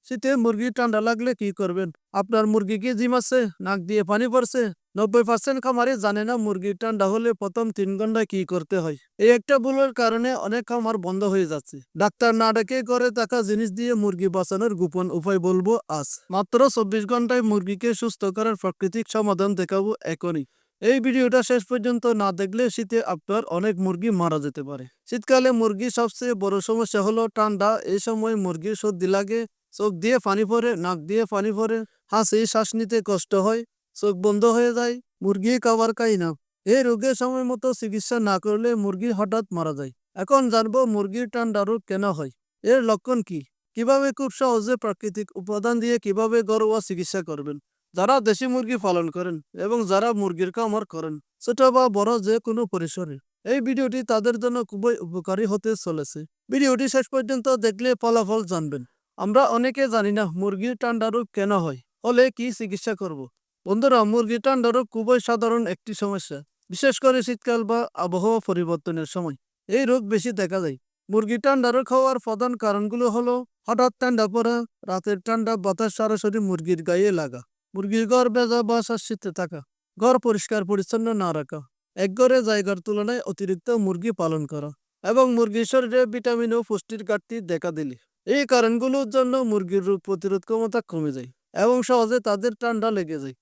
শীতে মুরগি ঠান্ডা লাগলে কি করবেন? আপনার মুরগি কি জিম আছে? নাক দিয়ে পানি পড়ছে? 90% খামারে জানে না মুরগি ঠান্ডা হলে প্রথম 3 ঘন্টায় কি করতে হয়। এই একটা ভুলের কারণে অনেক খামার বন্ধ হয়ে যাচ্ছে। ডাক্তার না ডেকে ঘরে থাকা জিনিস দিয়ে মুরগি বাঁচানোর গোপন উপায় বলবো আজ। মাত্র 24 ঘন্টায় মুরগিকে সুস্থ করার প্রাকৃতিক সমাধান দেখাবো এখনই। এই ভিডিওটা শেষ পর্যন্ত না দেখলে শীতে আপনার অনেক মুরগি মারা যেতে পারে। শীতকালে মুরগির সবচেয়ে বড় সমস্যা হলো ঠান্ডা। এই সময় মুরগির সর্দি লাগে, চোখ দিয়ে পানি পড়ে, নাক দিয়ে পানি পড়ে, হাসি শ্বাস নিতে কষ্ট হয়, চোখ বন্ধ হয়ে যায়, মুরগি খাবার খায় না। এই রোগের সময় মতো চিকিৎসা না করলে মুরগি হঠাৎ মারা যায়। এখন জানবো মুরগির ঠান্ডা রোগ কেন হয়, এর লক্ষণ কি, কিভাবে খুব সহজে প্রাকৃতিক উপাদান দিয়ে কিভাবে ঘরোয়া চিকিৎসা করবেন। যারা দেশি মুরগি পালন করেন এবং যারা মুরগির খামার করেন, ছোট বা বড় যে কোনো পরিসরে, এই ভিডিওটি তাদের জন্য খুবই উপকারী হতে চলেছে। ভিডিওটি শেষ পর্যন্ত দেখলে ফলাফল জানবেন। আমরা অনেকে জানি না মুরগির ঠান্ডা রোগ কেন হয়, হলে কি চিকিৎসা করব। বন্ধুরা, মুরগির ঠান্ডা রোগ খুবই সাধারণ একটি সমস্যা, বিশেষ করে শীতকাল বা আবহাওয়া পরিবর্তনের সময় এই রোগ বেশি দেখা যায়। মুরগির ঠান্ডা রোগ হওয়ার প্রধান কারণগুলো হলো হঠাৎ ঠান্ডা পড়া, রাতের ঠান্ডা বাতাস সরাসরি মুরগির গায়ে লাগা, মুরগির ঘর ভেজা বা শ্বাসিতে থাকা, ঘর পরিষ্কার পরিচ্ছন্ন না রাখা, এক ঘরে জায়গার তুলনায় অতিরিক্ত মুরগি পালন করা এবং মুরগির শরীরে ভিটামিন ও পুষ্টির ঘাটতি দেখা দিলে এই কারণগুলোর জন্য মুরগির রোগ প্রতিরোধ ক্ষমতা কমে যায় এবং সহজে তাদের ঠান্ডা লেগে যায়।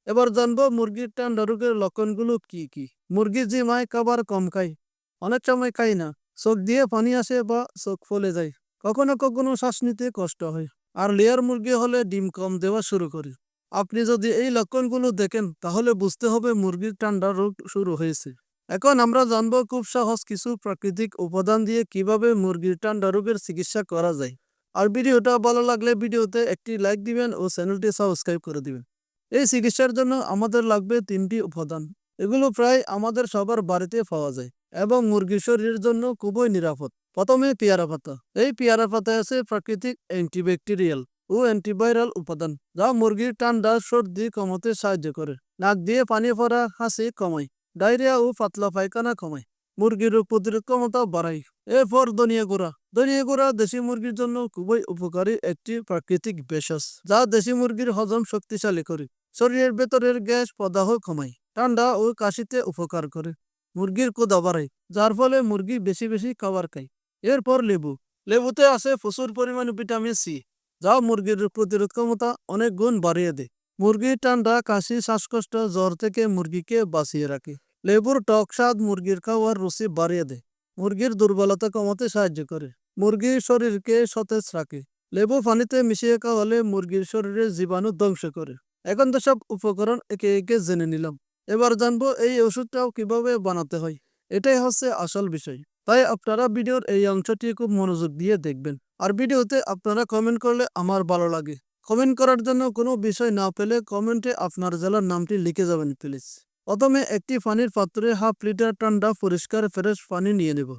এবার জানবো মুরগির ঠান্ডা রোগের লক্ষণগুলো কি কি। মুরগি জিমায় খাবার কম খায়, অনেক সময় খায় না, চোখ দিয়ে পানি আসে বা চোখ ফুলে যায়, কখনো কখনো শ্বাস নিতে কষ্ট হয়, আর লেয়ার মুরগি হলে ডিম কম দেওয়া শুরু করে। আপনি যদি এই লক্ষণগুলো দেখেন তাহলে বুঝতে হবে মুরগির ঠান্ডা রোগ শুরু হয়েছে। এখন আমরা জানবো খুব সহজ কিছু প্রাকৃতিক উপাদান দিয়ে কিভাবে মুরগির ঠান্ডা রোগের চিকিৎসা করা যায়। আর ভিডিওটা ভালো লাগলে ভিডিওতে একটি লাইক দিবেন ও চ্যানেলটি সাবস্ক্রাইব করে দিবেন। এই চিকিৎসার জন্য আমাদের লাগবে 3টি উপাদান। এগুলো প্রায় আমাদের সবার বাড়িতে পাওয়া যায় এবং মুরগির শরীরের জন্য খুবই নিরাপদ। প্রথমে পেয়ারা পাতা। এই পেয়ারা পাতায় আছে প্রাকৃতিক অ্যান্টিব্যাকটেরিয়াল ও অ্যান্টিভাইরাল উপাদান, যা মুরগির ঠান্ডা সর্দি কমাতে সাহায্য করে, নাক দিয়ে পানি পড়া, হাসি কমায়, ডায়রিয়া ও পাতলা পায়খানা কমায়, মুরগির রোগ প্রতিরোধ ক্ষমতা বাড়ায়। এরপর ধনিয়া গুঁড়া। ধনিয়া গুঁড়া দেশি মুরগির জন্য খুবই উপকারী একটি প্রাকৃতিক ভেষজ, যা দেশি মুরগির হজম শক্তিশালী করে, শরীরের ভেতরের গ্যাস প্রদাহ কমায়, ঠান্ডা ও কাশিতে উপকার করে, মুরগির ক্ষুধা বাড়ায়, যার ফলে মুরগি বেশি বেশি খাবার খায়। এরপর লেবু। লেবুতে আছে প্রচুর পরিমাণে ভিটামিন সি, যা মুরগির রোগ প্রতিরোধ ক্ষমতা অনেক গুণ বাড়িয়ে দেয়। মুরগির ঠান্ডা, কাশি, শ্বাসকষ্ট, জ্বর থেকে মুরগিকে বাঁচিয়ে রাখে। লেবুর টক স্বাদ মুরগির খাওয়ার রুচি বাড়িয়ে দেয়, মুরগির দুর্বলতা কমাতে সাহায্য করে, মুরগির শরীরকে সতেজ রাখে। লেবু পানিতে মিশিয়ে খাওয়ালে মুরগির শরীরে জীবাণু ধ্বংস করে। এখন তো সব উপকরণ একে একে জেনে নিলাম। এবার জানবো এই ওষুধটাও কিভাবে বানাতে হয়। এটাই হচ্ছে আসল বিষয়। তাই আপনারা ভিডিওর এই অংশটি খুব মনোযোগ দিয়ে দেখবেন। আর ভিডিওতে আপনারা কমেন্ট করলে আমার ভালো লাগে। কমেন্ট করার জন্য কোনো বিষয় না পেলে কমেন্টে আপনার জেলার নামটি লিখে যাবেন প্লিজ। প্রথমে একটি পানির পাত্রে হাফ লিটার ঠান্ডা পরিষ্কার ফ্রেশ পানি নিয়ে নেব।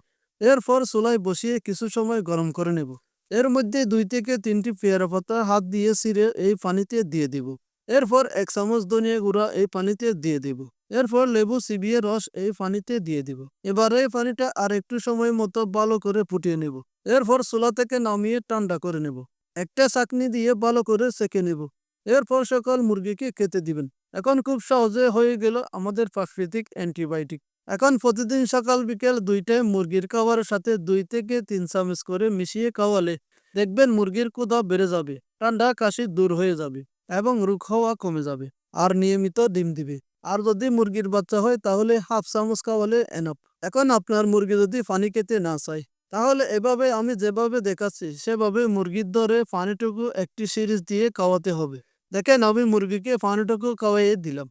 এরপর চুলায় বসিয়ে কিছু সময় গরম করে নেব। এর মধ্যে 2 থেকে 3টি পেয়ারা পাতা হাত দিয়ে ছিঁড়ে এই পানিতে দিয়ে দিব। এরপর 1 চামচ ধনিয়া গুঁড়া এই পানিতে দিয়ে দিব। এরপর লেবু চিবিয়ে রস এই পানিতে দিয়ে দিব। এবার এই পানিটা আর একটু সময় মতো ভালো করে ফুটিয়ে নেব। এরপর চুলা থেকে নামিয়ে ঠান্ডা করে নেব। একটা ছাঁকনি দিয়ে ভালো করে সেঁকে নেব। এরপর সকল মুরগিকে খেতে দিবেন। এখন খুব সহজে হয়ে গেল আমাদের প্রাকৃতিক অ্যান্টিবায়োটিক। এখন প্রতিদিন সকাল বিকেল 2 টাইম মুরগির খাবারের সাথে 2 থেকে 3 চামচ করে মিশিয়ে খাওয়ালে দেখবেন মুরগির ক্ষুধা বেড়ে যাবে, ঠান্ডা কাশি দূর হয়ে যাবে এবং রোগ হওয়া কমে যাবে, আর নিয়মিত ডিম দিবে। আর যদি মুরগির বাচ্চা হয় তাহলে হাফ চামচ খাওয়ালে এনাফ। এখন আপনার মুরগি যদি পানি খেতে না চায় তাহলে এভাবে আমি যেভাবে দেখাচ্ছি সেভাবে মুরগির ধরে পানিটুকু একটি সিরিজ দিয়ে খাওয়াতে হবে। দেখেন আমি মুরগিকে পানিটুকু খাওয়াইয়ে দিলাম,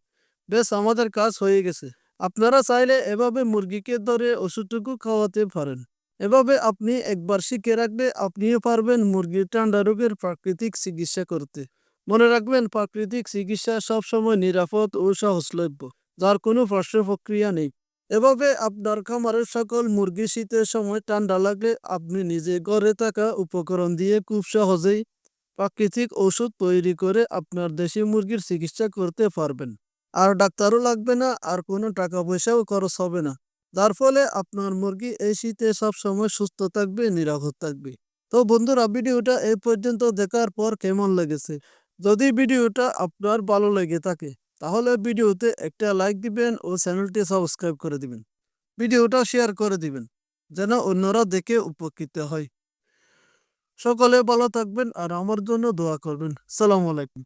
বেশ আমাদের কাজ হয়ে গেছে। আপনারা চাইলে এভাবে মুরগিকে ধরে ওষুধটুকু খাওয়াতে পারেন। এভাবে আপনি একবার শিখে রাখলে আপনিও পারবেন মুরগির ঠান্ডা রোগের প্রাকৃতিক চিকিৎসা করতে। মনে রাখবেন প্রাকৃতিক চিকিৎসা সবসময় নিরাপদ ও সহজলভ্য, যার কোনো পার্শ্ব প্রক্রিয়া নেই। এভাবে আপনার খামারের সকল মুরগি শীতের সময় ঠান্ডা লাগলে আপনি নিজে ঘরে থাকা উপকরণ দিয়ে খুব সহজেই প্রাকৃতিক ওষুধ তৈরি করে আপনার দেশি মুরগির চিকিৎসা করতে পারবেন। আর ডাক্তারও লাগবে না, আর কোনো টাকা পয়সাও খরচ হবে না, যার ফলে আপনার মুরগি এই শীতে সব সময় সুস্থ থাকবে, নিরাপদ থাকবে। তো বন্ধুরা, ভিডিওটা এই পর্যন্ত দেখার পর কেমন লেগেছে? যদি ভিডিওটা আপনার ভালো লেগে থাকে তাহলে ভিডিওতে একটা লাইক দিবেন ও চ্যানেলটি সাবস্ক্রাইব করে দিবেন। ভিডিওটা শেয়ার করে দিবেন যেন অন্যরা দেখে উপকৃত হয়। সকলে ভালো থাকবেন আর আমার জন্য দোয়া করবেন। সালাম আলাইকুম।